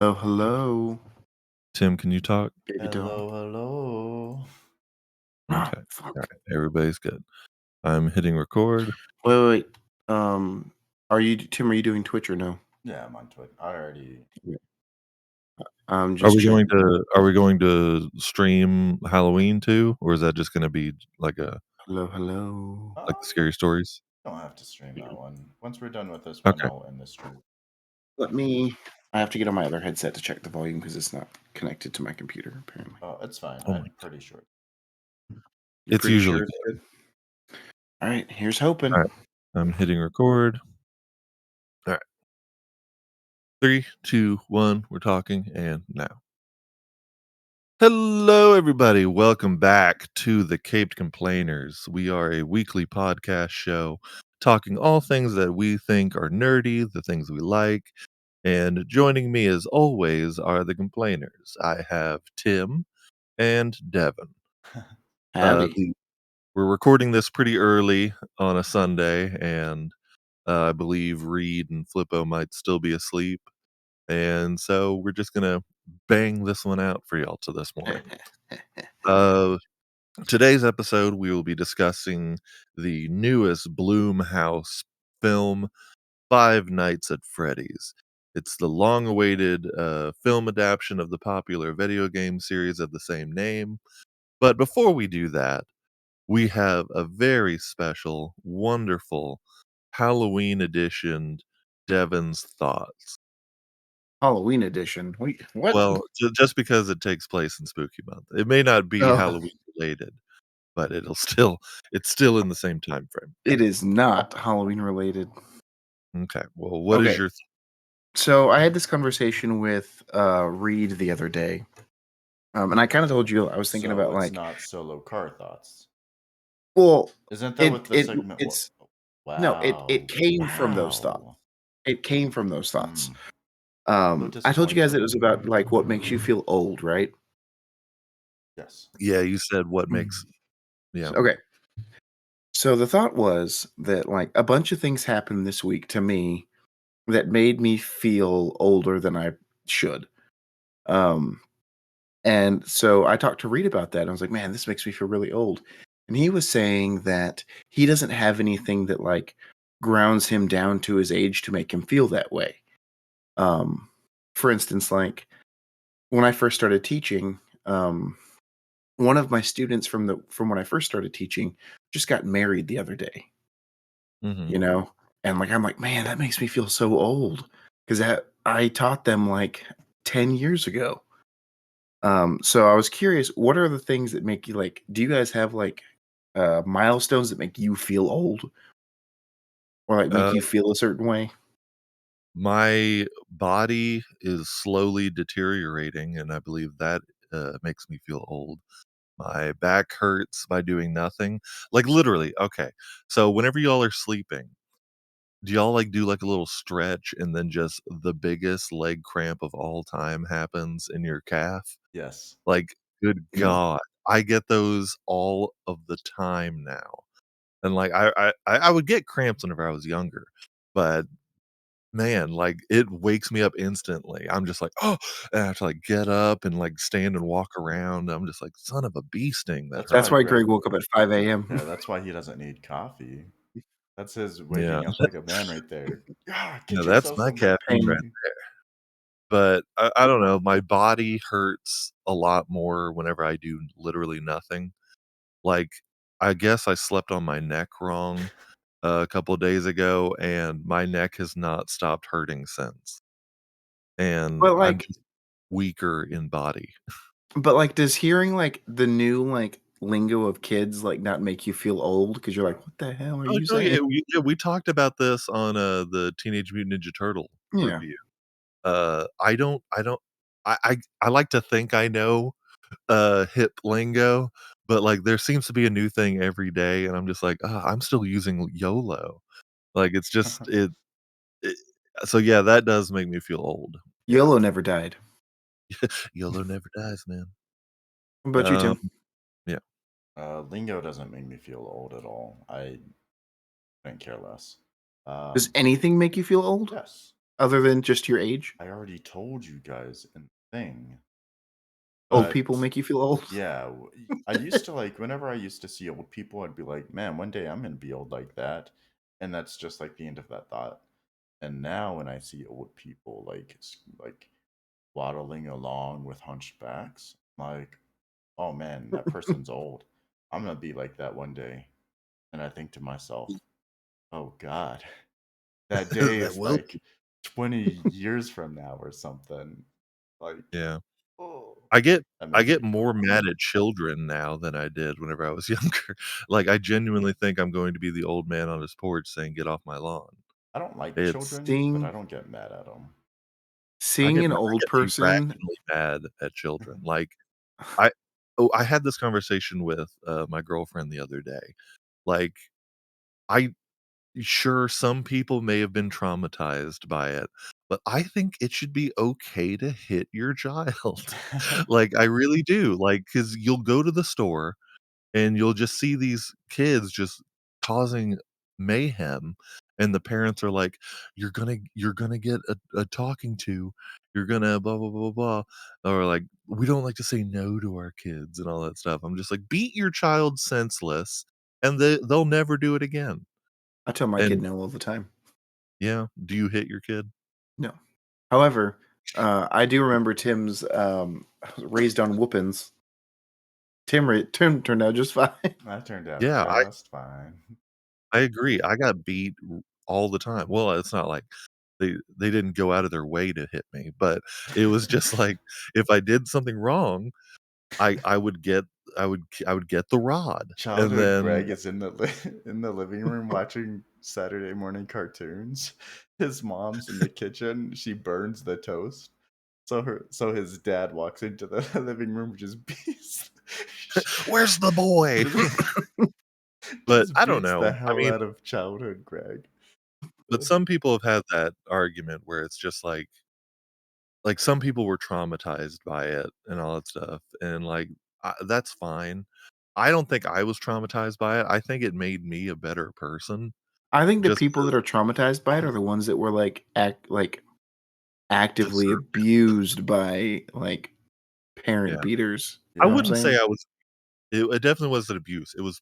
Oh, hello. Tim, can you talk? Baby doll. Hello, hello. Ah, Okay. fuck. Alright, everybody's good. I'm hitting record. Wait. Are you Tim? Are you doing Twitch or no? Yeah, I'm on Twitter. I already. Yeah. Are Just we going checking. to stream Halloween too, or is that just gonna be like Hello. the scary stories? Don't have to stream that one. Once we're done with this one, Okay. I'll end the stream. Let me. I have to get on my other headset to check the volume because it's not connected to my computer. Apparently, Oh, it's fine. Oh my, I'm pretty sure. you're it's pretty usually sure it's good. good. All right. Here's hoping. Alright, I'm hitting record. Alright. 3, 2, 1, we're talking, and now. Hello, everybody. Welcome back to the Caped Complainers. We are a weekly podcast show talking all things that we think are nerdy, the things we like. And joining me as always are the complainers. I have Tim and Devin. Howdy. We're recording this pretty early on a Sunday, and I believe Reed and Flippo might still be asleep. And so we're just going to bang this one out for y'all to this morning. Uh, Today's episode, we will be discussing the newest Bloomhouse film, Five Nights at Freddy's. It's the long-awaited film adaptation of the popular video game series of the same name. But before we do that, we have a very special, wonderful Halloween edition Devin's Thoughts. Halloween edition. Wait, what? Well, just because it takes place in Spooky Month. It may not be Oh, Halloween related, but it's still in the same time frame. it is not Halloween related. Okay. Well, what is Okay. your So I had this conversation with Reed the other day. And I kind of told you I was thinking So about it's like, not solo car thoughts. well, Isn't that what it the it segment was? it's no, it Wow. came from those thoughts. Wow. It came from those thoughts. Hmm. A little I told you guys it disappointed. was about like what makes you feel old, right? Yes. Yeah, you said what makes Mhm. yeah. Okay. So the thought was that like a bunch of things happened this week to me that made me feel older than I should. Um, and so I talked to Reed about that. And I was like, man, this makes me feel really old. And he was saying that he doesn't have anything that like grounds him down to his age to make him feel that way. Um, for instance, like when I first started teaching, one of my students from when I first started teaching just got married the other day, Mhm. you know? And like I'm like, man, that makes me feel so old because I taught them like 10 years ago. So I was curious, what are the things that make you like, do you guys have like milestones that make you feel old or like make Uh, you feel a certain way? my body is slowly deteriorating, and I believe that makes me feel old. My back hurts by doing nothing. Like literally, okay. So whenever y'all are sleeping, do y'all like do like a little stretch and then just the biggest leg cramp of all time happens in your calf? Yes. Like, good No. God. I get those all of the time now. And like I would get cramps whenever I was younger, but man, like it wakes me up instantly. I'm just like, oh, and I have to like get up and like stand and walk around. I'm just like, son of a bee sting that That's hurt. That's why why Greg. Greg woke up at 5 Yeah, a.m. that's why he doesn't need coffee. That's his Yeah. waking up like a man right there. Yeah, Yeah, get that's yourself my some caffeine right. coffee. But I don't know, my body hurts a lot more whenever I do literally nothing. Like, I guess I slept on my neck wrong a couple days ago, and my neck has not stopped hurting since. And But I'm like, just weaker in body. does hearing like the new like lingo of kids like not make you feel old because you're like, what the hell are Oh, you no, saying? yeah, we talked about this on, the Teenage Mutant Ninja Turtle Yeah. review. I like to think I know, hip lingo, but, like, there seems to be a new thing every day, and I'm just like, I'm still using YOLO." Like, it's just it so, yeah, that does make me feel old. Yeah. YOLO never died. YOLO never dies, man. What about you, Um, Tim? yeah. Lingo doesn't make me feel old at all. I couldn't care less. Does anything make you feel old? Yes. Other than just your age? I already told you guys in the thing, Old people but make you feel old? yeah, I used to like whenever I used to see old people, I'd be like, man, one day I'm gonna be old like that, and that's just like the end of that thought. And now when I see old people like waddling along with hunchbacks, I'm like, oh man, that person's old. I'm gonna be like that one day. And I think to myself, oh God, that day That is will like 20 years from now or something. Like, yeah. oh, I get that I makes get me feel more old. mad at children now than I did whenever I was younger. Like, I genuinely think I'm going to be the old man on his porch saying, "Get off my lawn." I don't like It's children, but I Seeing don't get mad at them. seeing an I old get person irrationally mad at children. Like, I I had this conversation with, my girlfriend the other day. Like, I sure, some people may have been traumatized by it, but I think it should be okay to hit your child. Like, I really do, like, because 'cause you'll go to the store and you'll just see these kids just causing mayhem, and the parents are like, "You're gonna get a talking to, you're gonna blah, blah, blah, blah," or like, "We don't like to say no to our kids," and all that stuff. I'm just like, "Beat your child senseless, and they'll never do it again." I tell my kid And no all the time. yeah, do you hit your kid? No. However, I do remember Tim's, raised on whoopings. Tim turned out just fine. That turned out Yeah, just fine. I agree. I got beat all the time. Well, it's not like they didn't go out of their way to hit me, but it was just like if I did something wrong, I would get I would get the rod, and Childhood then Greg is in the in the living room watching Saturday morning cartoons. His mom's in the kitchen. She burns the toast. So his dad walks into the living room, just beats "Where's the boy?" But just I don't beats the know. I hell mean, out of childhood Greg. but some people have had that argument where it's just like some people were traumatized by it and all that stuff, and like that's fine. I don't think I was traumatized by it. I think it made me a better person. I think the Just people that are traumatized by it are the ones that were, actively deserve abused by, parent yeah. beaters. I You know what I'm Yeah. wouldn't say saying? I was it definitely wasn't abuse. It was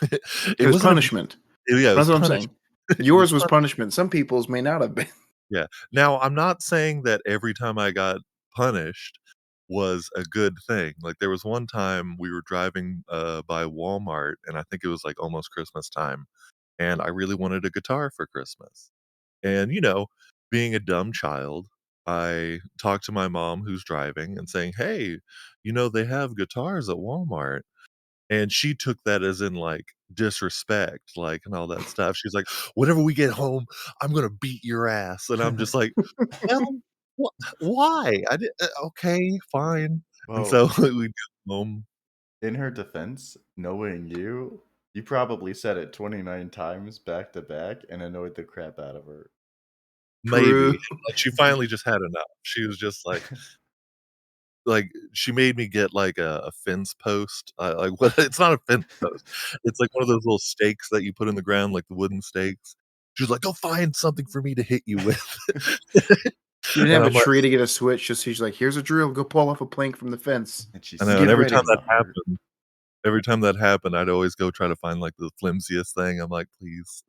It it was wasn't abuse. punishment. Yeah, it was That's what I'm saying. punishment. It was Yours was punishment. Some people's may not have been. yeah. Now, I'm not saying that every time I got punished was a good thing. Like, there was one time we were driving, by Walmart, and I think it was, like, almost Christmas time, and I really wanted a guitar for Christmas. And, being a dumb child, I talked to my mom who's driving and saying, "Hey, they have guitars at Walmart." And she took that as in, like, disrespect, like, and all that stuff. She's like, "Whenever we get home, I'm gonna beat your ass." And I'm just like, "Well, why? I did okay, fine." And Well, so we get home. in her defense, knowing you, you probably said it 29 times back to back and annoyed the crap out of her. Maybe. True. Like, she finally just had enough. She was just she made me get, like, a fence post, like, what it's not a fence post. It's like one of those little stakes that you put in the ground, like the wooden stakes. She was like, "Go find something for me to hit you with." You didn't And have a I'm like tree to get a switch, just she's like, "Here's a drill, go pull off a plank from the fence. And she I know, and Get stabbed you ready." in the heart. every time that happened, I'd always go try to find, like, the flimsiest thing. I'm like, "Please."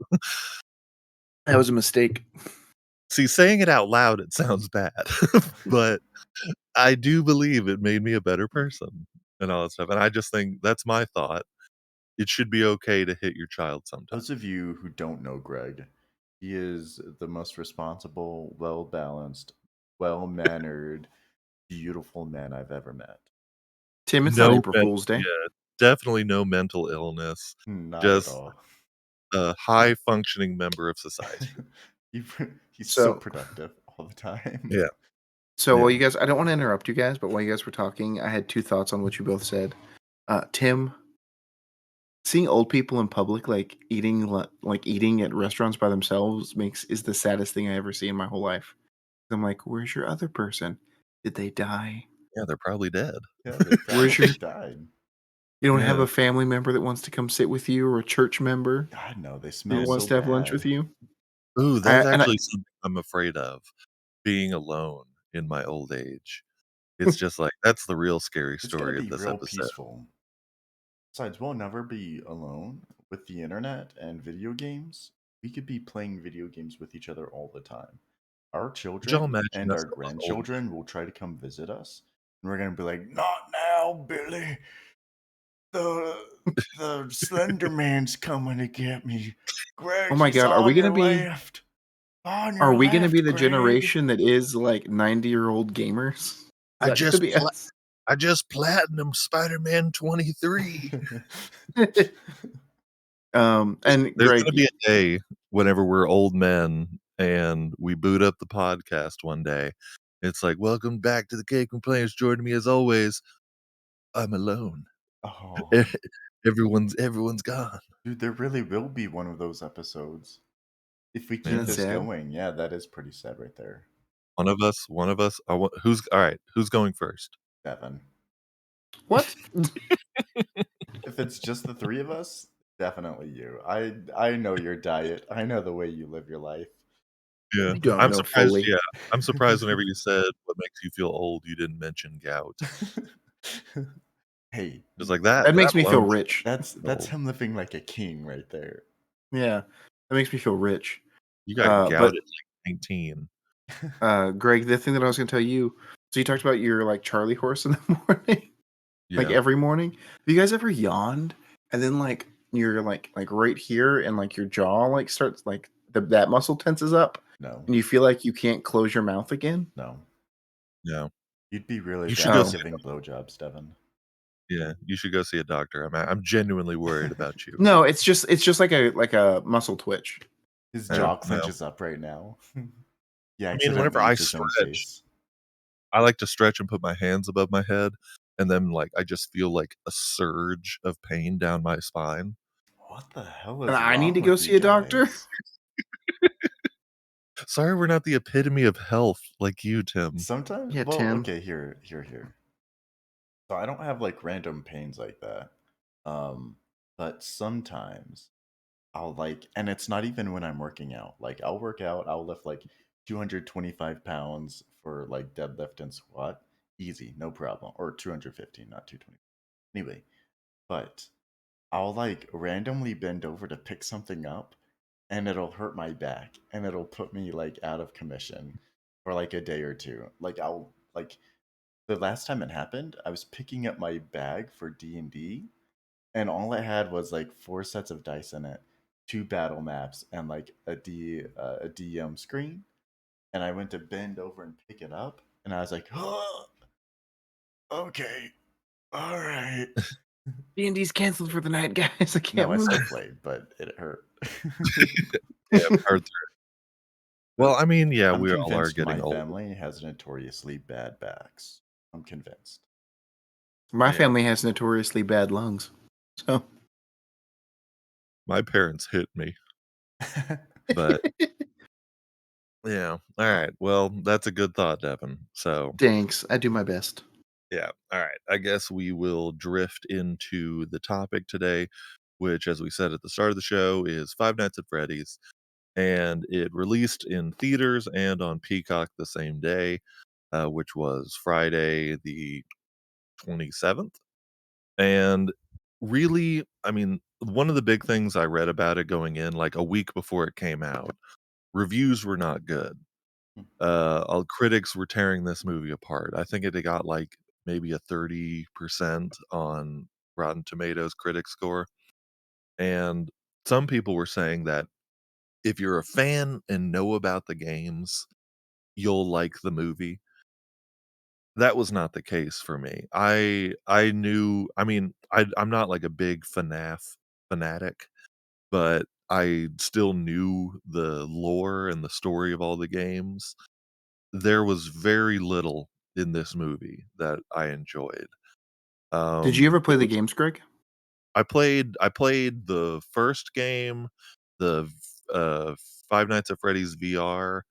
That was a mistake. See, saying it out loud, it sounds bad, but I do believe it made me a better person and all that stuff, and I just think that's my thought. It should be okay to hit your child sometimes. Those of you who don't know Greg, he is the most responsible, well balanced, well mannered, beautiful man I've ever met. Tim, it's not No April men Fool's Day. yeah, definitely no mental illness, Not at just all. a high functioning member of society. He, he's so So productive all the time. Yeah, so while yeah. you guys I don't wanna interrupt you guys, but while you guys were talking, I had 2 thoughts on what you both said. Tim, seeing old people in public, eating at restaurants by themselves makes is the saddest thing I ever see in my whole life. I'm like, "Where's your other person? Did they die? Yeah, they're probably dead. Yeah, they Where's probably your died. You don't have Yeah. a family member that wants to come sit with you or a church member God, no, they that smell Yeah. so wants to have lunch with bad. you?" Ooh, that's And actually something I'm afraid of, being alone in my old age. It's just like, that's the real scary It's gonna story of be this real episode. peaceful. Besides, we'll never be alone with the internet and video games. We could be playing video games with each other all the time. Our Could y'all children imagine and us our as old men? grandchildren will try to come visit us, and we're gonna be like, "Not now, Billy. The the Slender Man's coming to get me. oh Greg, my he's god, on your left. On are your we gonna be left, the Greg." generation that is like 90-year-old gamers? Is I that gonna just be pla us? I just platinum Spider-Man 23. And There's gonna Greg, be a day whenever we're old men and we boot up the podcast one day. It's like, "Welcome back to the Cake and Players. Joining me as always, I'm alone. Oh, Everyone's gone." dude, there really will be one of those episodes. If we isn't keep that Yeah. this sad? going, yeah, that is pretty sad right there. One of us, I want who's alright, who's going first? Devin. What? If it's just the three of us, definitely you. I know your diet. I know the way you live your life. Yeah. You don't I'm know surprised fully. yeah, I'm surprised whenever you said what makes you feel old, you didn't mention gout. Hey, It's like that That that makes me feel alone makes rich. me that's old. him living like a king right there. Yeah, that makes me feel rich. You got gout But at, like, 19. Greg, the thing that I was gonna tell you, so you talked about your like Charlie horse in the morning, like Yeah. every morning. Have you guys ever yawned and then like you're like right here and like your jaw like starts like that muscle tenses up No, and you feel like you can't close your mouth again? no. No. You'd be really You should bad go at Oh, see a giving doctor. blowjobs, Devin. Yeah, you should go see a doctor. I'm genuinely worried about you. no, it's just like a muscle twitch. His Yeah, jaw no. clenches up right now. He I mean, whenever accidentally I eats his own stretch, face. I like to stretch and put my hands above my head, and then, like, I just feel, like, a surge of pain down my spine. What the hell And is I need wrong to go with you see a doctor. guys? Sorry we're not the epitome of health like you, Tim. Sometimes, Yeah, well, Tim. okay, here. So I don't have like random pains like that. But sometimes I'll like, and it's not even when I'm working out. Like I'll work out, I'll lift like 225 pounds for like deadlift and squat, easy, no problem, or 215, not 220. Anyway, but I'll like randomly bend over to pick something up, and it'll hurt my back, and it'll put me like out of commission for like a day or two. Like I'll like the last time it happened, I was picking up my bag for D&D, and all it had was like four sets of dice in it, two battle maps, and like a DM screen. And I went to bend over and pick it up, and I was like, "Oh, okay, all right." D&D's canceled for the night, guys. I No, can't I move. still played, but it hurt. Yeah, hard through. Well, I mean, yeah, I'm we all are convinced my getting old. family has notoriously bad backs. I'm convinced. My Yeah. family has notoriously bad lungs. So My parents hit me, but yeah. Alright, well, that's a good thought, Devin. So, thanks. I do my best. yeah, alright. I guess we will drift into the topic today, which, as we said at the start of the show, is Five Nights at Freddy's, and it released in theaters and on Peacock the same day, which was Friday the 27th. And really, I mean, one of the big things I read about it going in, like a week before it came out, reviews were not good. All critics were tearing this movie apart. I think it got like maybe a 30% on Rotten Tomatoes critic score. And some people were saying that if you're a fan and know about the games, you'll like the movie. That was not the case for me. I knew I mean, I'm not like a big FNAF fanatic, but I still knew the lore and the story of all the games. There was very little in this movie that I enjoyed. Did you ever It play the was games, Greg? I played the first game, the Five Nights at Freddy's VR,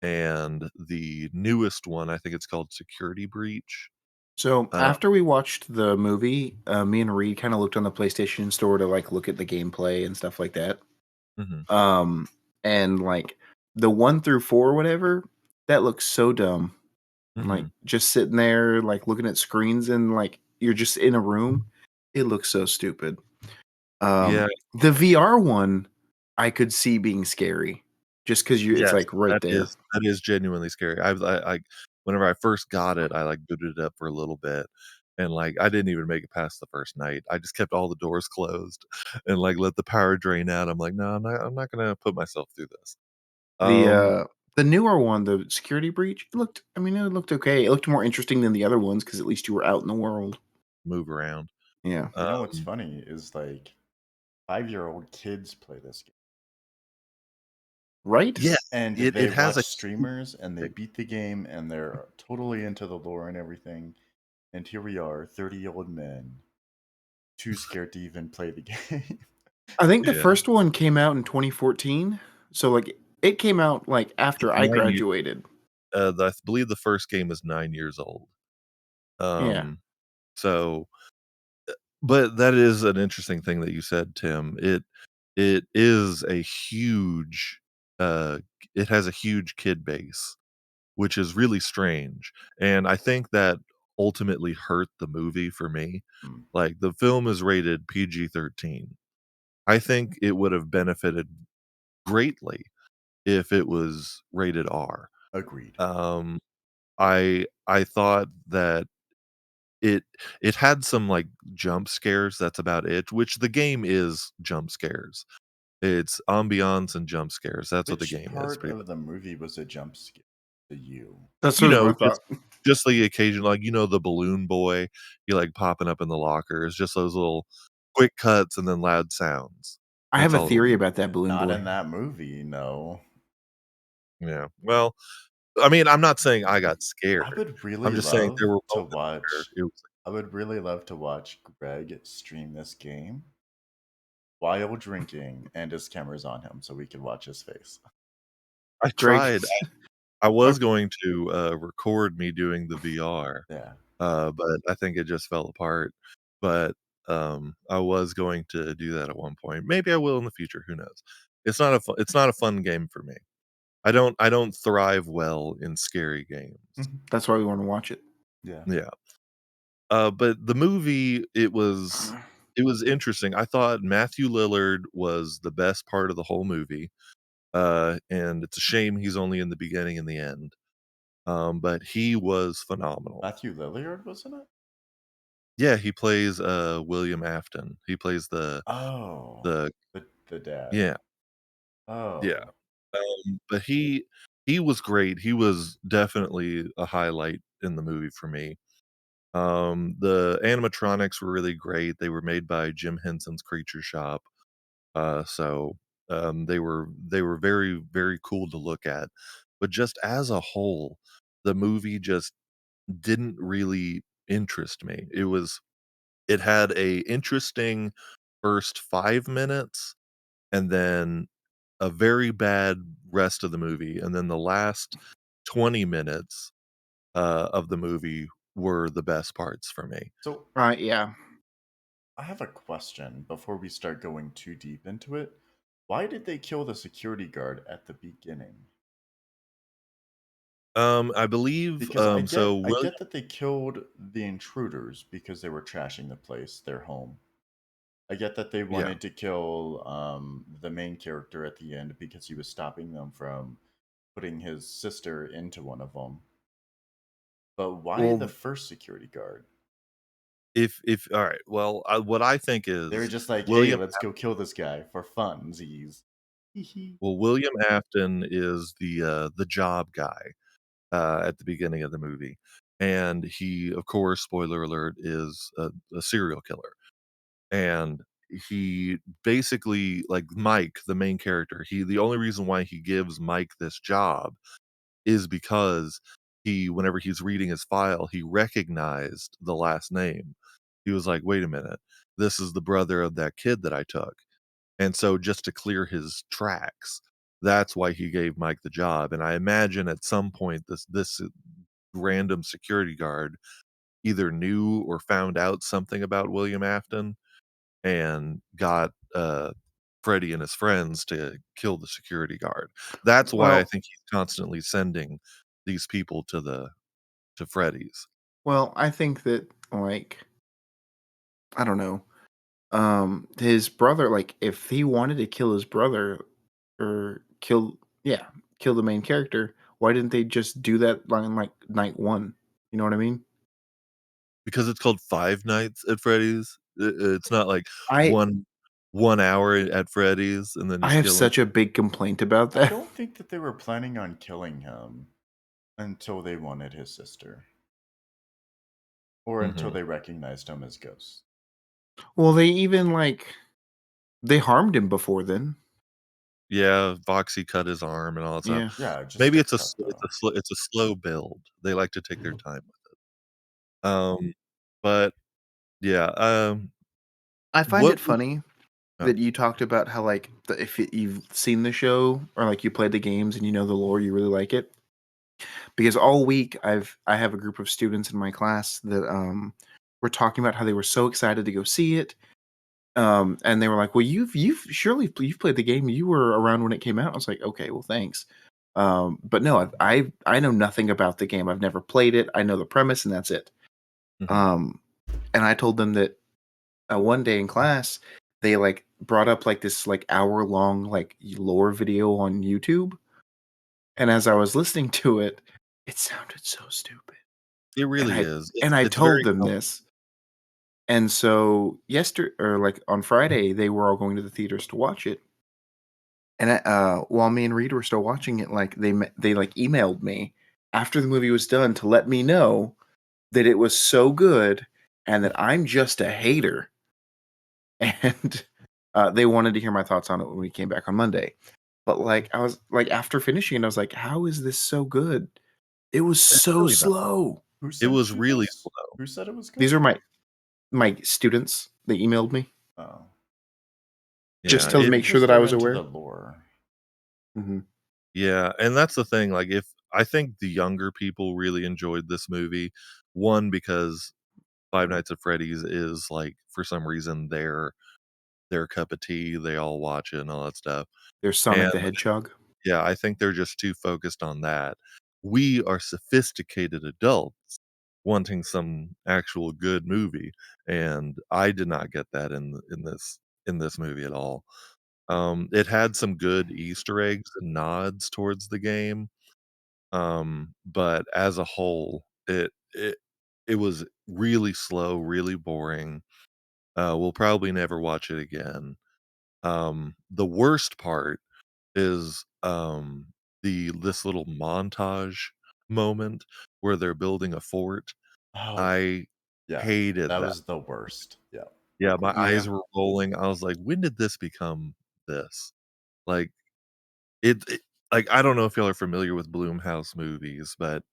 and the newest one, I think it's called Security Breach. So Uh, after we watched the movie, me and Reed kind of looked on the PlayStation store to like look at the gameplay and stuff like that. mhm. Um, and like the 1 through 4 or whatever, that looks so dumb. Like Mhm. just sitting there, like looking at screens and like you're just in a room. It looks so stupid. Yeah, The VR one, I could see being scary just because it's yes, like right there. that is genuinely scary. I whenever I first got it, I, like, booted it up for a little bit, and, like, I didn't even make it past the first night. I just kept all the doors closed and, like, let the power drain out. I'm like, "No, I'm not gonna put myself through this." The, Um, uh the newer one, the security breach, it looked I mean, it looked okay. It looked more interesting than the other ones because at least you were out in the world. move around. Yeah. You know what's Um, funny is like 5-year-old kids play this game. Right? yes, And it they has watch a streamers and they beat the game and they're totally into the lore and everything. And here we are, 30-year-old men, too scared to even play the game. I think the yeah, first one came out in 2014, so, like, it came out, like, it's after I 9 years. graduated. I believe the first game is 9 years old. Yeah. Um, so but that is an interesting thing that you said, Tim. It is a huge, uh it has a huge kid base, which is really strange, and I think that ultimately hurt the movie for me. Hmm, Like, the film is rated PG-13. I think it would have benefited greatly if it was rated R. agreed. Um, I thought that it it had some, like, jump scares, that's about it, which the game is jump scares. It's ambiance and jump scares, that's what the Which game is, part pretty of much. the movie was a jump scare to you? That's sort of what I thought. Just the occasion, like, the balloon boy, he, like, popping up in the lockers, just those little quick cuts and then loud sounds. I have That's a all it'll theory be. about that balloon Not boy. in that movie, no. Yeah. Well, I mean, I'm not saying I got I scared. would I'm really just saying there love were to moments where watch it was I would really love to watch Greg stream this game while drinking and his camera's on him so we could watch his face. I Greg tried. I was Ok going to, record me doing the VR, Yeah. but I think it just fell apart. But, I was going to do that at one point. Maybe I will in the future, who knows? It's not a fun game for me. I don't thrive well in scary games. Mhm. that's why we wanna watch it. Yeah. Yeah. But the movie, it was interesting. I thought Matthew Lillard was the best part of the whole movie, and it's a shame he's only in the beginning and the end. But he was phenomenal. Matthew Lillard was in it? Yeah, he plays, William Afton. He plays Oh, the the dad. yeah, yeah. Oh. But he was great. He was definitely a highlight in the movie for me. The animatronics were really great. They were made by Jim Henson's Creature Shop. So, they were very, very cool to look at. But just as a whole, the movie just didn't really interest me. It had a interesting first 5 minutes, and then a very bad rest of the movie, and then the last 20 minutes, of the movie were the best parts for me. So Yeah. I have a question before we start going too deep into it. Why did they kill the security guard at the beginning? I believe, Because so I William get that they killed the intruders because they were trashing the place, their home. I get that they yeah. wanted to kill the main character at the end because he was stopping them from putting his sister into one of them. But why the Well, first security guard? If alright, well, what I think They were is just like, "Hey, William let's go kill this guy for funsies." Hee hee. William Afton is the job guy, at the beginning of the movie, and he, of course, spoiler alert, is a serial killer, and he basically like Mike, the main character, the only reason why he gives Mike this job is because whenever he's reading his file, he recognized the last name. He was like, "Wait a minute, this is the brother of that kid that I took." And so just to clear his tracks, that's why he gave Mike the job, and I imagine at some point this random security guard either knew or found out something about William Afton and got, Freddy and his friends to kill the security guard. That's why I Well, think he's constantly sending these people to Freddy's. I think that, like, I don't know, his brother, like, if he wanted to kill his brother or yeah, kill the main character, why didn't they just do that on, like, night 1? You know what I mean? Because it's called Five Nights at Freddy's. It's not like I one 1 hour at Freddy's and then I he's have killing. such a big complaint about I that. don't think that they were planning on killing him until they wanted his sister, or until Mhm. they recognized him as Ghost. Well, they even, like, they harmed him before then. Yeah, Foxy cut his arm and all that stuff. Yeah. Yeah, just Maybe stick it's a cut s it's a though. slow it's a slow build. They like to take their Mhm. time with it. But yeah, I find what it was funny oh, that you talked about how, like, if you've seen the show or, like, you played the games and you know the lore, you really like it. Because all week I have a group of students in my class that, were talking about how they were so excited to go see it, and they were like, "Well, you've surely you've played the game, you were around when it came out." I was like, "Okay, well, thanks." But no, I know nothing about the game, I've never played it, I know the premise and that's it. mhm. Um, and I told them that, one day in class, they, like, brought up, like, this, like, hour-long, like, lore video on YouTube, and as I was listening to it, it sounded so stupid. It And really I is. and It's I it's told very them com this, and so or, like, on Friday, they were all going to the theaters to watch it, and while me and Reed were still watching it, like, they, like, emailed me after the movie was done to let me know that it was so good and that I'm just a hater, and, they wanted to hear my thoughts on it when we came back on Monday. But, like, I was like, after finishing it, I was like, "How is this so good?" It was It's so really not. slow. Who It was sent you really this? slow. Who said it was These good? are my students. They emailed me Oh, just Yeah, to maybe make sure because that I they're was into the aware. lore. Mhm. yeah, and that's the thing, like, if I think the younger people really enjoyed this movie, one, because Five Nights at Freddy's is, like, for some reason, their cup of tea, they all watch it and all that stuff, There's Sonic and the Hedgehog. yeah, I think they're just too focused on that. We are sophisticated adults wanting some actual good movie, and I did not get that in this movie at all. It had some good Easter eggs and nods towards the game, but as a whole, it was really slow, really boring. We'll probably never watch it again. The worst part is, the this little montage moment where they're building a fort. Oh, I yeah, hated that that. was the worst. Yeah. Yeah, my Yeah. eyes were rolling. I was like, "When did this become this?" Like, it like, I don't know if y'all are familiar with Blumhouse movies, but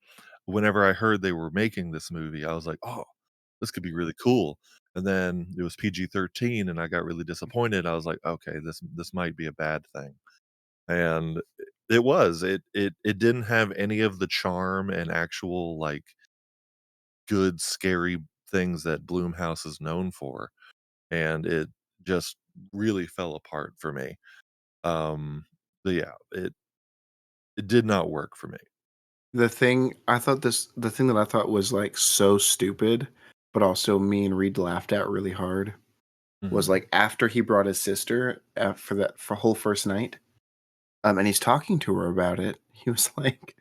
whenever I heard they were making this movie, I was like, "Oh, this could be really cool." And then it was PG-13 and I got really disappointed. I was like, "Okay, this might be a bad thing." And it was. It didn't have any of the charm and actual, like, good, scary things that Blumhouse is known for, and it just really fell apart for me. But yeah, it did not work for me. The thing that I thought was, like, so stupid, but also me and Reed laughed at really hard was, Mhm. like, after he brought his sister, for whole first night, and he's talking to her about it, he was like,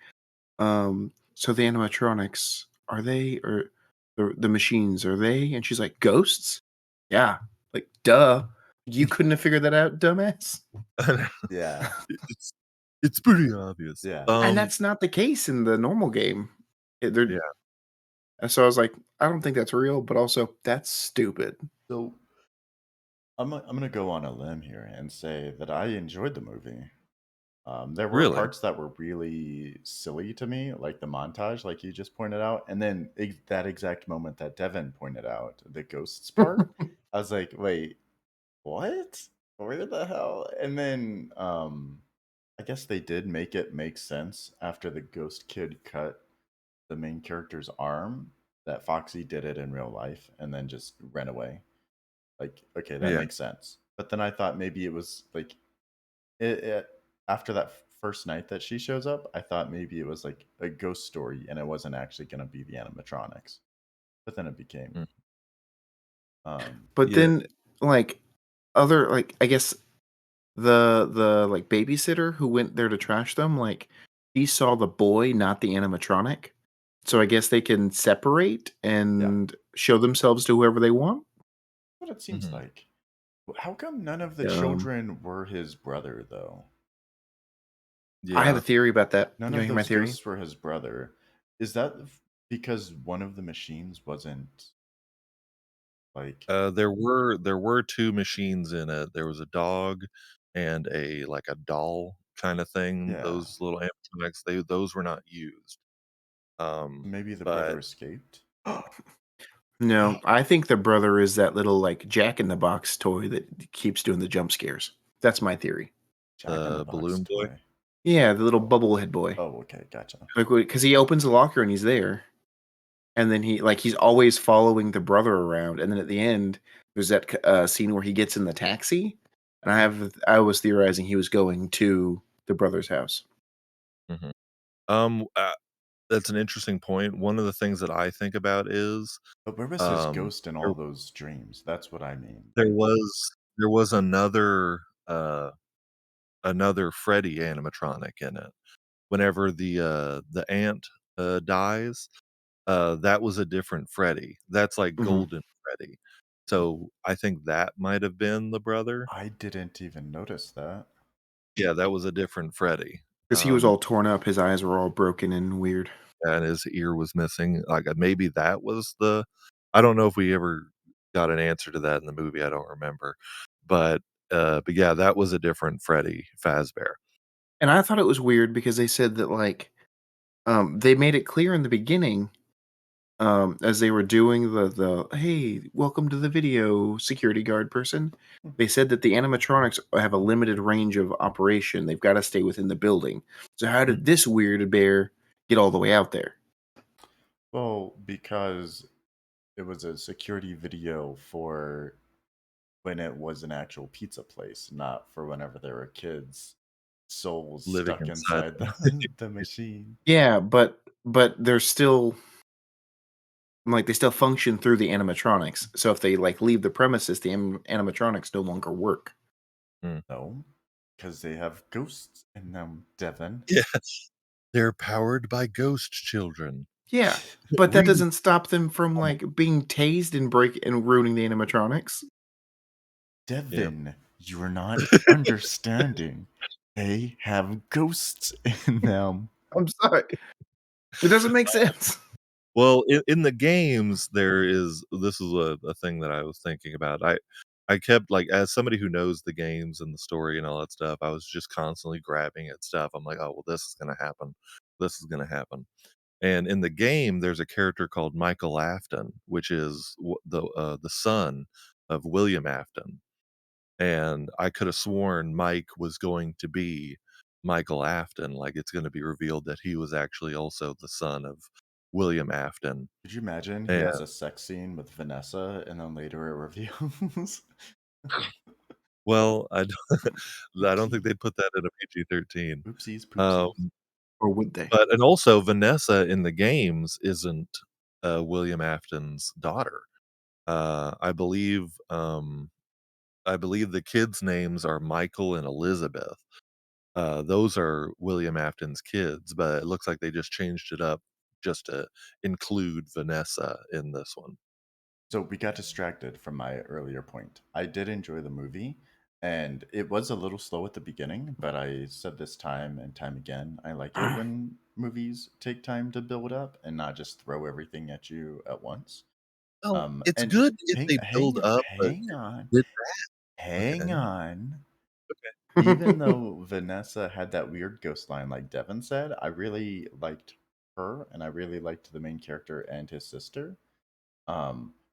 "So the animatronics, are they or the machines, are they?" And she's like, "Ghosts?" "Yeah." Like, "Duh. You couldn't have figured that out, dumbass?" Yeah. It's it's pretty obvious. Yeah. And that's not the case in the normal game. They're Yeah, and so I was like, "I don't think that's real, but also that's stupid." So I'm gonna go on a limb here and say that I enjoyed the movie. There were really. parts that were really silly to me, like the montage, like you just pointed out, and then that exact moment that Devin pointed out, the ghosts part. I was like, wait, what? Where the hell? And then I guess they did make it make sense after the ghost kid cut the main character's arm that Foxy did it in real life and then just ran away. Like, okay, that Yeah. makes sense. But then I thought maybe it was like it after that first night that she shows up, I thought maybe it was like a ghost story and it wasn't actually going to be the animatronics. But then it became. Mm. But Yeah, then, like, I guess like, babysitter who went there to trash them, like, he saw the boy, not the animatronic. So I guess they can separate Yeah, and show themselves to whoever they want? what it seems mhm. like. How come none of the Um, children were his brother though? I have a Yeah. theory about that. None You wanna of hear my those theory? ghosts were his brother. Is that because one of the machines wasn't like There were 2 machines in it. There was a dog and like, a doll kinda thing. yeah, Those little animatronics, those were not used. maybe the brother But escaped? No, I think the brother is that little, like, Jack in the Box toy that keeps doing the jump scares. That's my theory. Jack in the the Box balloon boy? toy. Yeah, the little bubblehead boy. Oh, okay, gotcha. Like, because he opens the locker and he's there, and then he's always following the brother around, and then at the end, there's that scene where he gets in the taxi, and I was theorizing he was going to the brother's house. Mhm. Um, uh, that's an interesting point. One of the things that I think about is, But where was his um, ghost in all there those dreams? That's what I mean. there Like, was there was another Freddy animatronic in it. Whenever the aunt, dies, that was a different Freddy. That's like Mhm. Golden Freddy. So, I think that might have been the brother. I didn't even notice that. Yeah, that was a different Freddy. 'Cause he was all torn up, his eyes were all broken and weird. And his ear was missing. Like, maybe that was the I don't know if we ever got an answer to that in the movie, I don't remember. But yeah, that was a different Freddy Fazbear. And I thought it was weird because they said that, like, they made it clear in the beginning, as they were doing "Hey, welcome to the video," security guard person, Hmm. they said that the animatronics have a limited range of operation, they've gotta stay within the building. So how Mm, did this weird bear get all the way out there? Well, because it was a security video for when it was an actual pizza place, not for whenever there were kids' souls living stuck inside inside them. the machine. Yeah, but they're still like, they still function through the animatronics, so if they, like, leave the premises, the animatronics no longer work. Mm. No, because they have ghosts in them, Devin. Yes. They're powered by ghost children. Yeah, but that Read doesn't stop them from, comic. like, being tased and ruining the animatronics. Yeah. Devin, you're not understanding. They have ghosts in them. I'm sorry. It doesn't make sense. Well, in the games, this is a thing that I was thinking about. I kept like, as somebody who knows the games and the story and all that stuff, I was just constantly grabbing at stuff. I'm like, "Oh, well, this is gonna happen. This is gonna happen." And in the game, there's a character called Michael Afton, which is the son of William Afton, and I coulda sworn Mike was going to be Michael Afton, like, it's gonna be revealed that he was actually also the son of William Afton, Could you imagine he and has a sex scene with Vanessa and then later it reveals? well, I don't think Oopsie. they'd put that in a PG-13. Oopsies, Um, poopsies. Or would they? and also Vanessa in the games isn't, William Afton's daughter. Uh, I believe, um I believe the kids' names are Michael and Elizabeth. Those are William Afton's kids, but it looks like they just changed it up just to include Vanessa in this one. So we got distracted from my earlier point. I did enjoy the movie, and it was a little slow at the beginning, but I said this time and time again, I like it when movies take time to build up and not just throw everything at you at once. Well, it's And good if hang, they build hang, up, but hang on, with hang okay, on. okay. Even though Vanessa had that weird ghost line, like Devin said, I really liked her, and I really liked the main character and his sister.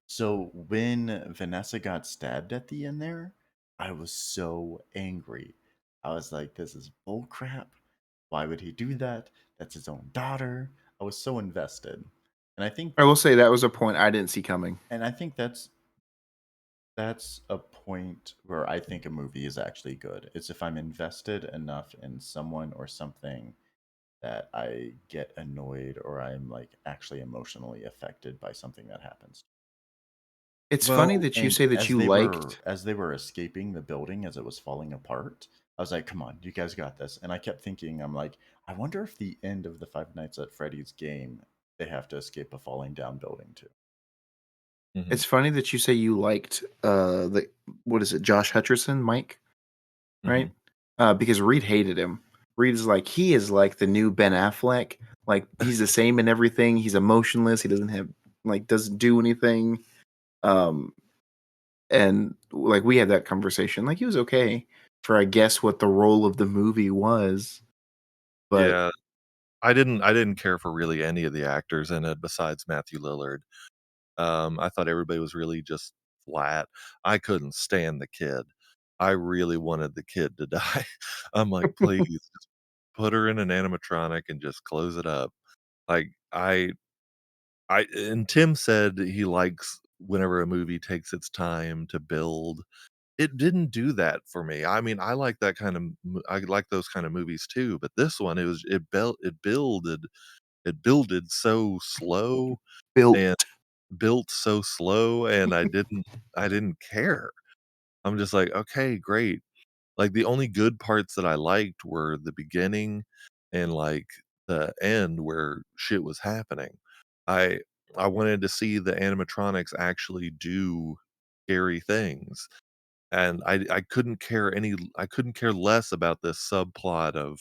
So when Vanessa got stabbed at the end there, I was so angry. I was like, this is bull crap. Why would he do that? That's his own daughter. I was so invested. And I think I will say that was a point I didn't see coming. and I think that's That's a point where I think a movie is actually good. It's if I'm invested enough in someone or something that I get annoyed or I'm like actually emotionally affected by something that happens. It's funny Well, that you And say that you liked. as they were escaping the building as it was falling apart, I was like, "Come on, you guys got this." And I kept thinking, I'm like, I wonder if the end of the Five Nights at Freddy's game, they have to escape a falling down building too. mhm, It's funny that you say you liked the what is it, Josh Hutcherson, Mike, Hmm. right? Because Reed hated him. Reed is like he is like the new Ben Affleck. Like he's the same in everything. He's emotionless. He doesn't have like doesn't do anything. Um, and like we had that conversation. Like he was okay for I guess what the role of the movie was, but yeah, I didn't care for really any of the actors in it besides Matthew Lillard. I thought everybody was really just flat. I couldn't stand the kid. I really wanted the kid to die. I'm like, "Please, just put her in an animatronic and just close it up." Like, I and Tim said he likes whenever a movie takes its time to build. It didn't do that for me. I mean, I like that kind of I like those kind of movies too, but this one, it builded so slow built. and built so slow, and I didn't care. I'm just like, "Okay, great." Like, the only good parts that I liked were the beginning and, like, the end where shit was happening. I I wanted to see the animatronics actually do scary things, and I couldn't care less about this subplot of,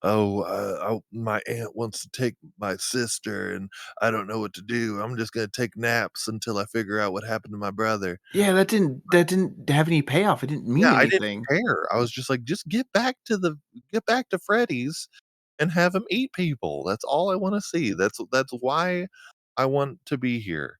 "Oh, my aunt wants to take my sister, and I don't know what to do. I'm just gonna take naps until I figure out what happened to my brother." Yeah, that didn't have any payoff. It didn't mean Yeah, I didn't anything. care. I was just like, "Just get back to Freddy's and have him eat people." That's all I wanna see. That's why I want to be here.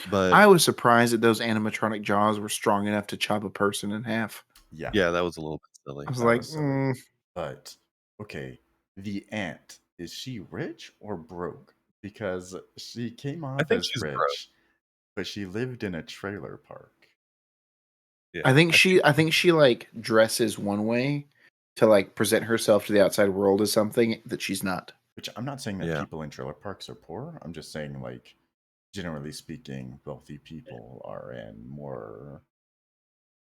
But, I was surprised that those animatronic jaws were strong enough to chop a person in half. Yeah, yeah, that was a little bit I silly. was that like, was silly. But okay, the aunt, is she rich or broke? Because she came I off think as she's broke. rich, but she lived in a trailer park, Yeah, I think I think she like dresses one way to like present herself to the outside world as something that she's not. which I'm not saying that yeah. people in trailer parks are poor. I'm just saying, like, generally speaking, wealthy people are in more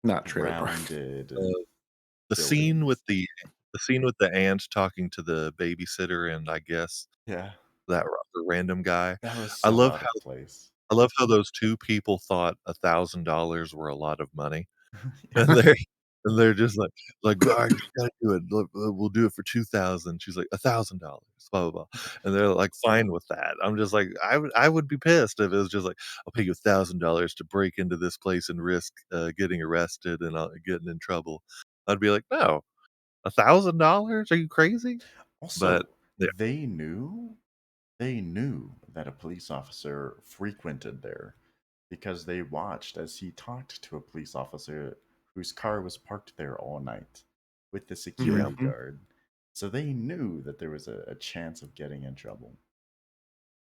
Not trailer park. grounded Uh, the scene with buildings. the scene with the aunt talking to the babysitter and I guess Yeah, the random guy. that was I so love out how of place. I love how those 2 people thought $1,000 were a lot of money. And they're just like, "Alright, you gotta do it. Look, we'll do it for 2,000." She's like, "$1,000, blah, blah, blah." And they're, like, fine with that. I'm just like, I would be pissed if it was just like, "I'll pay you $1,000 to break into this place and risk, getting arrested and, getting in trouble." I'd be like, "No, $1,000? Are you crazy?" But Also, yeah, they knew that a police officer frequented there because they watched as he talked to a police officer whose car was parked there all night with the yeah. security Mhm. guard. So they knew that there was a chance of getting in trouble.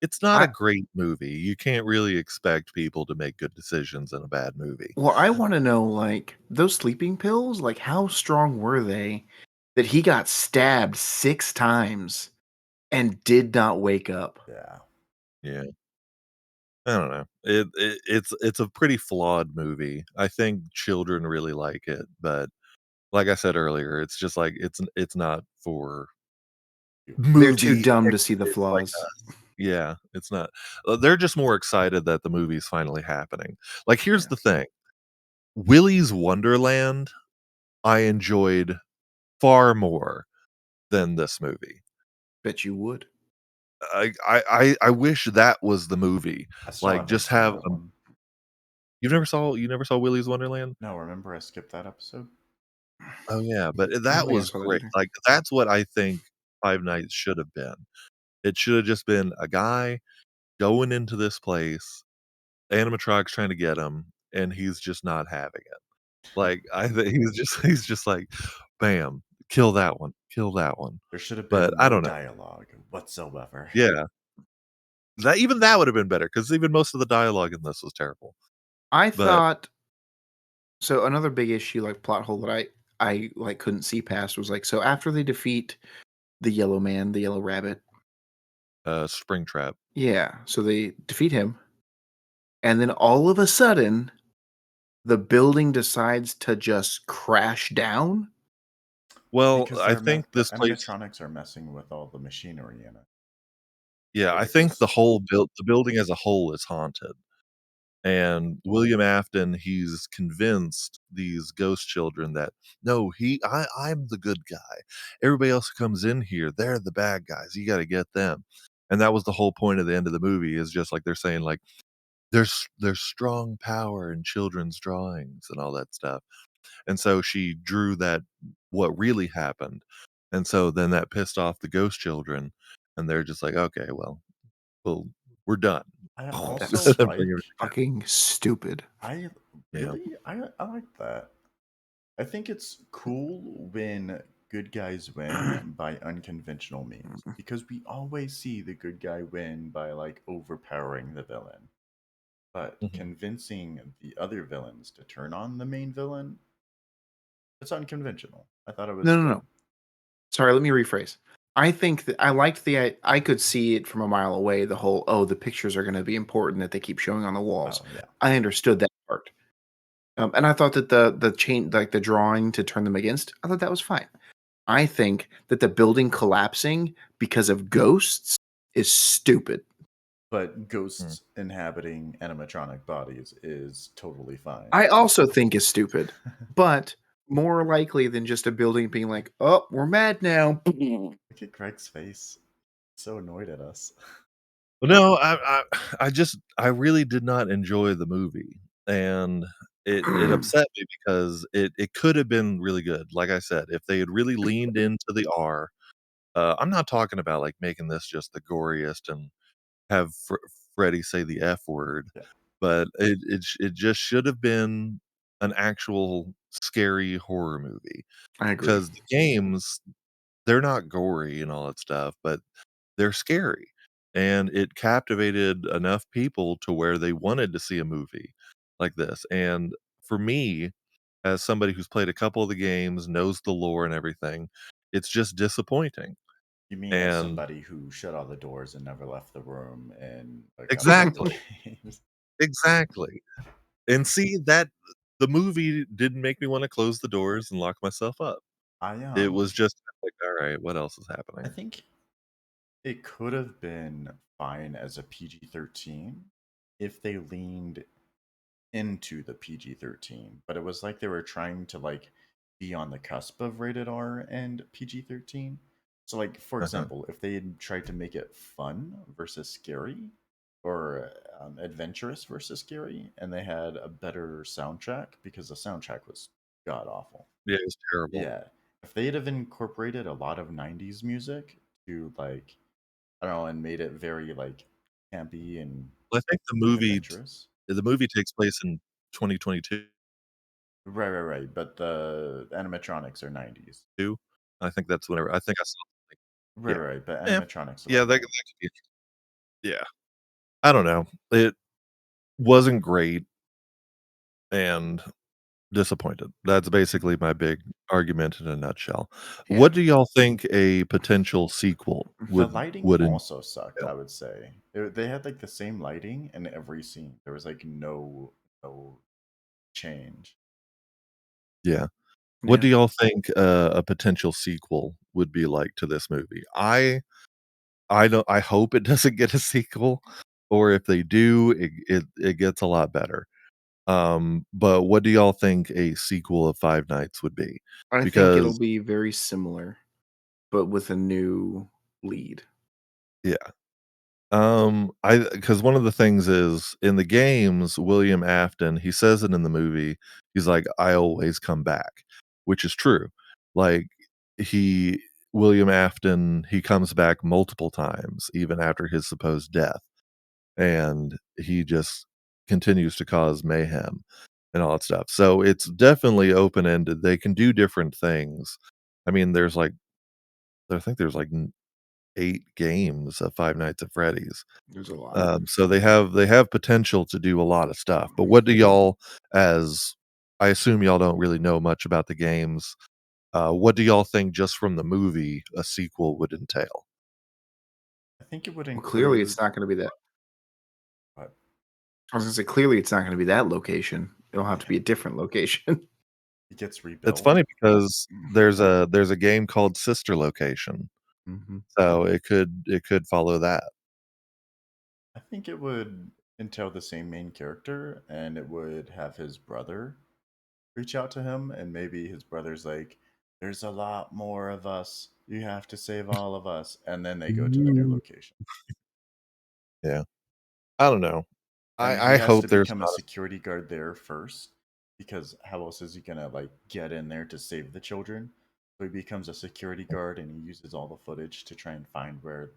It's not a I great movie. You can't really expect people to make good decisions in a bad movie. well, I want to know like those sleeping pills, like how strong were they that he got stabbed 6 times and did not wake up? Yeah. Yeah. I don't know. It's a pretty flawed movie. I think children really like it, but like I said earlier, it's just like it's not for They're too movie dumb to see the experts like flaws. us. Yeah, it's not. They're just more excited that the movie's finally happening. Like, here's Yeah, the thing. Willy's Wonderland, I enjoyed far more than this movie. bet you would. I wish that was the movie. I still Like, haven't just seen have that one. you never saw Willy's Wonderland? No, remember I skipped that episode? Oh, yeah, but I don't that think I was saw that great. either. Like, that's what I think Five Nights should have been. It should have just been a guy going into this place, animatronics trying to get him, and he's just not having it. Like, I think he's just like, "Bam, kill that one." There should have But been I no don't know. dialogue whatsoever. Yeah. That would have been better because even most of the dialogue in this was terrible. I But thought So another big issue, like plot hole that I like couldn't see past was like so after they defeat the yellow man, the yellow rabbit, Springtrap. yeah, so they defeat him, and then all of a sudden the building decides to just crash down. Well, Because I think the this place animatronics are messing with all the machinery in it. yeah, I Like think it's the building as a whole is haunted. And William Afton, he's convinced these ghost children that, "No, I'm the good guy. Everybody else who comes in here, they're the bad guys. You gotta get them." And that was the whole point of the end of the movie is just like they're saying, like, "There's strong power in children's drawings," and all that stuff. And so she drew that what really happened. And so then that pissed off the ghost children, and they're just like, "Okay, well, we're done." I That's also Bring everything like fucking stupid. I yeah. really I like that. I think it's cool when good guys win by unconventional means because we always see the good guy win by like overpowering the villain. But Mhm. convincing the other villains to turn on the main villain, it's unconventional. I thought it was No, no, good. no. Sorry, let me rephrase. I think that I liked I could see it from a mile away, the whole, "Oh, the pictures are gonna be important that they keep showing on the walls." Oh yeah. I understood that part. And I thought that the chain like, the drawing to turn them against, I thought that was fine. I think that the building collapsing because of ghosts is stupid. But Mm. ghosts inhabiting animatronic bodies is totally fine. I also think is stupid, but more likely than just a building being like, "Oh, we're mad now." Look at Greg's face. So annoyed at us. Well, no, I really did not enjoy the movie, and it upset me because it could have been really good. Like I said, if they had really leaned into the R, I'm not talking about, like, making this just the goriest and have Freddy say the F word, Yeah. but it just should have been an actual scary horror movie. I agree. Because the games, they're not gory and all that stuff, but they're scary, and it captivated enough people to where they wanted to see a movie like this, and for me, as somebody who's played a couple of the games, knows the lore and everything, it's just disappointing, You mean as and somebody who shut all the doors and never left the room in a couple of the exactly, games? exactly, and see that the movie didn't make me wanna close the doors and lock myself up. I It was just like, "Alright, what else is I happening?" think it could have been fine as a PG-13 if they leaned into the PG-13, but it was like they were trying to like be on the cusp of rated R and PG-13. So like for Uh-huh. example, if they had tried to make it fun versus scary or adventurous versus scary and they had a better soundtrack because the soundtrack was god awful. Yeah, it was terrible. Yeah. If they'd have incorporated a lot of 90s music to like I don't know and made it very like campy and Well, I think adventurous. the movie takes place in 2022. Right. But the animatronics are 90s. I think that's whenever I think I saw like yeah. But Yeah. animatronics are Yeah, like that 90s. could be yeah. I don't know. It wasn't great and disappointed. That's basically my big argument in a nutshell. Yeah. What do y'all think a potential sequel The lighting would also sucked, I entail? would say. They had like the same lighting in every scene. There was like no change. Yeah. What Yeah. do y'all think, a potential sequel would be like to this movie? I don't I hope it doesn't get a sequel, or if they do, it gets a lot better. But what do y'all think a sequel of Five Nights would be? I think it'll Because be very similar, but with a new lead. yeah, I because one of the things is in the games, William Afton, he says it in the movie, he's like, "I always come back," which is true. Like, he William Afton, he comes back multiple times even after his supposed death, and he just continues to cause mayhem and all that stuff. So, it's definitely open-ended, they can do different things. I mean, I think there's, like, 8 games of Five Nights at Freddy's. There's a lot. So they have potential to do a lot of stuff, but what do y'all as I assume y'all don't really know much about the games. What do y'all think just from the movie a sequel would entail? I think it would Well, clearly it's include not gonna be that. what? I was gonna say, clearly it's not gonna be that location. It'll have to Yeah, be a different location. it gets It's rebuilt. funny because there's a game called Sister Location, Mhm. so it could follow that. I think it would entail the same main character, and it would have his brother reach out to him, and maybe his brother's like, "There's a lot more of us. You have to save all of us," and then they go to the new Ooh. location. Yeah. I don't know. And I he I has to hope there's become a not a security guard there first, because how else is he gonna like get in there to save the children? So he becomes a security guard, and he uses all the footage to try and find where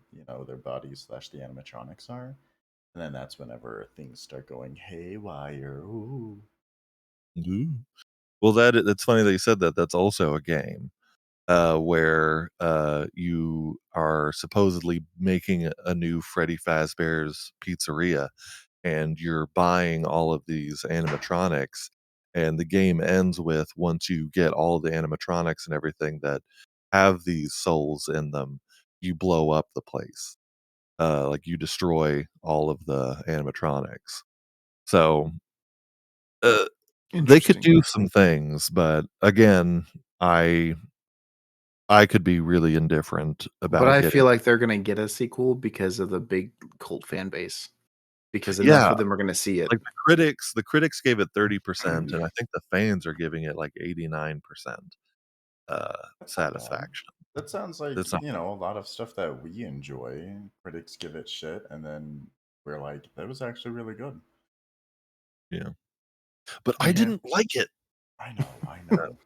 their bodies slash the animatronics are, and then that's whenever things start going haywire. Ooh. Ooh. Well, that's funny that you said that. That's also a game, where, you are supposedly making a new Freddy Fazbear's Pizzeria, and you're buying all of these animatronics, and the game ends with once you get all the animatronics and everything that have these souls in them, you blow up the place. Like, you destroy all of the animatronics. So, uh, they could Interesting. do some things, but again, I I could be really indifferent But about I getting. feel like they're gonna get a sequel because of the big cult fan base, because enough Yeah, of them are gonna see it. like, the critics gave it 30%, and I think the fans are giving it, like, 89%, That's not bad. satisfaction. That sounds like, It's not. a lot of stuff that we enjoy. Critics give it shit, and then we're like, that was actually really good. Yeah. But I Yeah. didn't like it. I know, I know.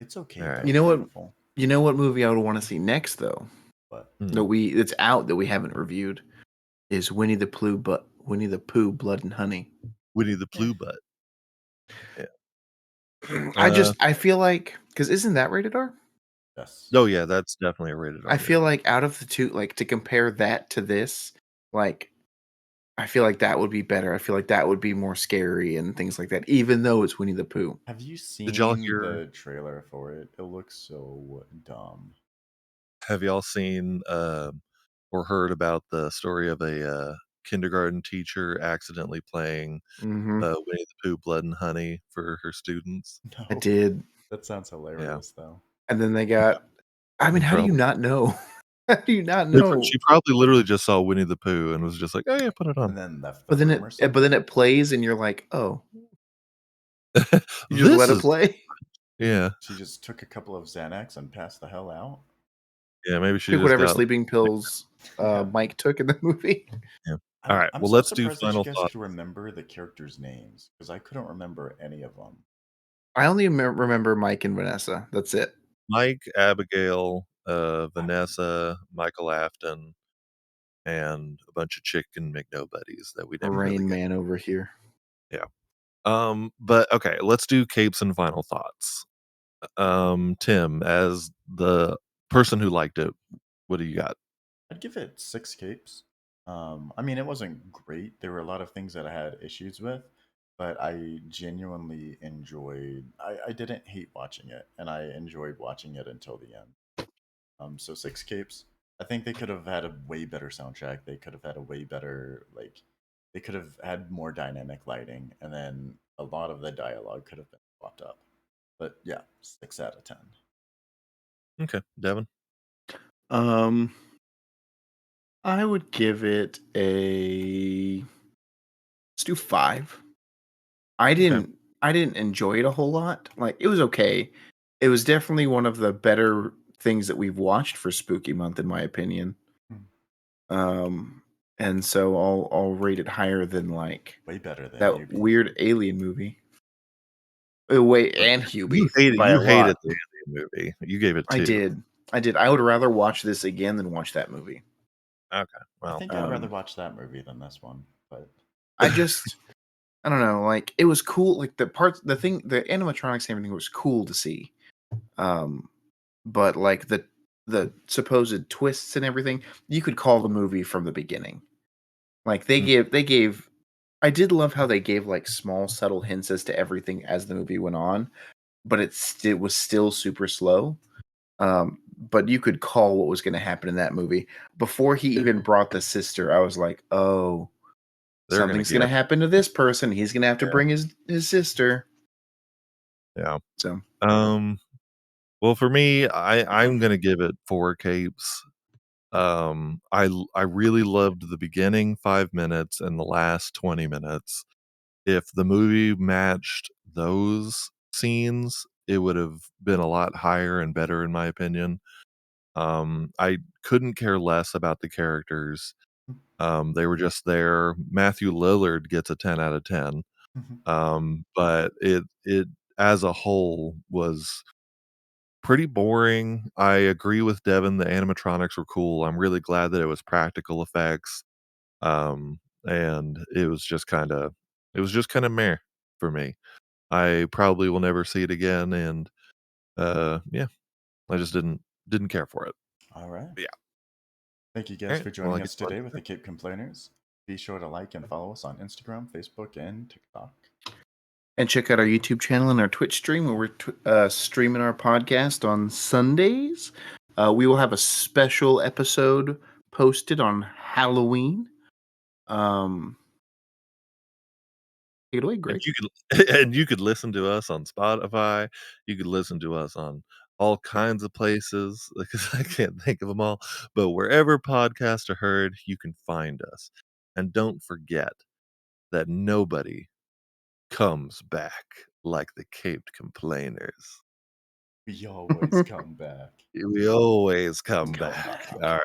It's okay though. Alright. You It's know what beautiful. you know what movie I would wanna see next, though, But Hmm. that we that's out that we haven't reviewed, is Winnie the Pooh, Blood and Honey. Winnie the yeah, Pooh butt. Yeah. I feel like, because 'cause isn't that rated R? yes. Oh, yeah, that's definitely a rated I R feel movie. like out of the 2, like, to compare that to this, like, I feel like that would be better. I feel like that would be more scary and things like that, even though it's Winnie the Pooh. Have you Did y'all seen hear the trailer for it? It looks so dumb. have y'all seen, or heard about the story of a, kindergarten teacher accidentally playing, Mhm. Winnie the Pooh, Blood and Honey for her students? I No, did, that sounds Yeah. hilarious though. and then they got I mean, how do you Probably. not know? How do you not She know? probably literally just saw Winnie the Pooh and was just like, "Oh, yeah, put it on." And then left the room or But then something. it plays and you're like, "Oh." You just This let it is play? yeah. She just took a couple of Xanax and passed the hell out. Yeah, maybe she Took just whatever got sleeping pills, Yeah. Mike took in the movie. yeah. I'm Alright, I'm well, so let's do surprised that you final guys could thoughts. remember the characters' names because I couldn't remember any of them. I only remember Mike and Vanessa. That's it. Mike, Abigail, I Vanessa, Michael Afton, and a bunch of chicken McNobodies that we never really Rain get. Man over here. Yeah. But okay, let's do capes and final thoughts. Tim, as the person who liked it, what do you got? I'd give it 6 capes. I mean, it wasn't great. There were a lot of things that I had issues with, but I genuinely enjoyed. I didn't hate watching it, and I enjoyed watching it until the end. So 6 capes. I think they could have had a way better soundtrack. They could have had a way better like. They could have had more dynamic lighting, and then a lot of the dialogue could have been swapped up. But yeah, 6 out of 10. Okay, Devin. Um, I would give it a let's do 5. I Okay. didn't I didn't enjoy it a whole lot. Like, it was okay. It was definitely one of the better things that we've watched for Spooky Month, in my opinion. Hmm. Um, and so I'll rate it higher than, like, Way better than that Hubie. weird alien movie. Wait, and You Hubie hated by a you hated lot. the Alien movie. You gave it I 2. did. I did. I would rather watch this again than watch that movie. Okay, I well, think I'd rather Um, watch that movie than this one, but I just I don't know, like, it was cool, like, the animatronics and everything was cool to see. Um, but, like, the supposed twists and everything, you could call the movie from the beginning. Like, mm, they gave I did love how they gave, like, small, subtle hints as to everything as the movie went on, but it was still super slow. But you could call what was gonna happen in that movie. Before he even brought the sister, I was like, "Oh, They're gonna something's gonna get happen to this person. He's gonna have to yeah, bring his sister." yeah. So, Um, well, for me, I'm gonna give it 4 capes. I really loved the beginning 5 minutes and the last 20 minutes. If the movie matched those scenes, it would have been a lot higher and better in my opinion. I couldn't care less about the characters. They were just there. Matthew Lillard gets a 10 out of 10. But it as a whole was pretty boring. I agree with Devin, the animatronics were cool. I'm really glad that it was practical effects. And it was just kinda meh for me. I probably will never see it again, and, yeah, I just didn't care for it. All right. But yeah. Thank you guys Alright, for well, I joining guess us I'll let today with you the Cape Complainers. Be sure to like and follow us on Instagram, Facebook, and TikTok. and check out our YouTube channel and our Twitch stream where we're streaming our podcast on Sundays. We will have a special episode posted on Halloween. Um, Take it away, and Greg. you could and you could listen to us on Spotify, you could listen to us on all kinds of places, because I can't think of them all, but wherever podcasts are heard, you can find us. And don't forget that nobody comes back like the Caped Complainers. We always come back. We always come Come back. back. Alright.